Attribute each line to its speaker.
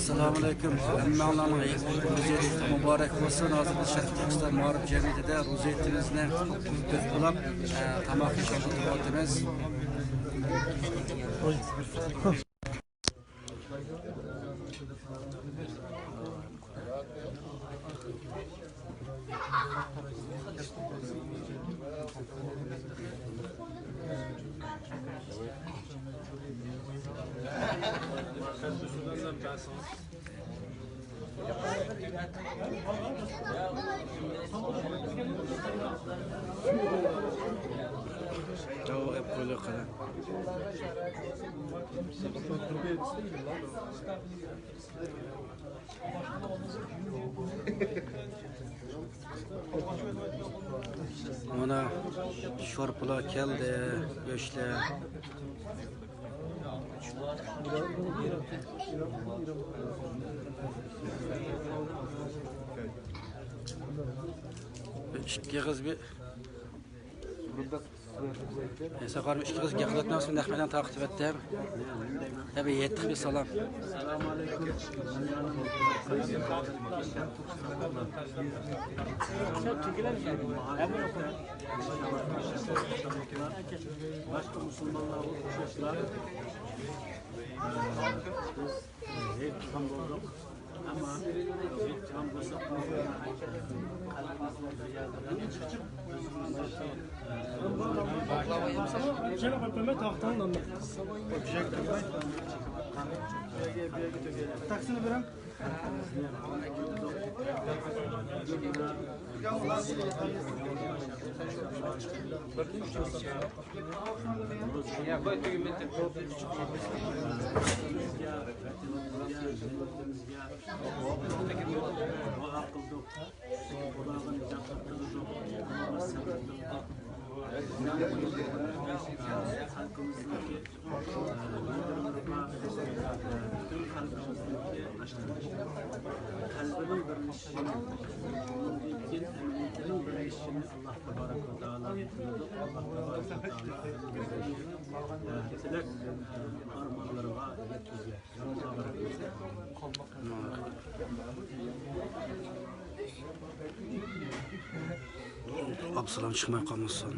Speaker 1: Assalomu alaykum. Hammalarning ro'za muborak bo'lsin. Hozir biz Sharq Turkiston Ma'rif jamiyatida ro'za itimizni to'plab tamoq yeyishga o'tiribmiz. Tamam, hep böyle kadar. Mana şorplar geldi, göçler. İki kız bir Sakar bir iki kız yakaladıktan sonra Ahmet'den takip ettim. Tabii yettik bir salam.
Speaker 2: Selamun aleyküm. Başka Müslümanlar oluşmuşlar. Biz hep tam olduk. Ama hiç tam bulsak
Speaker 3: Taksini veren.
Speaker 2: kalbinin birleşişini, din emanetlerin birleşişini Allah Tebarek ve Teala kılıdı. Allah Tebarek ve Teala tilak armağanlarına yetkizdi.
Speaker 1: Absalam çıkmaya kalmasın.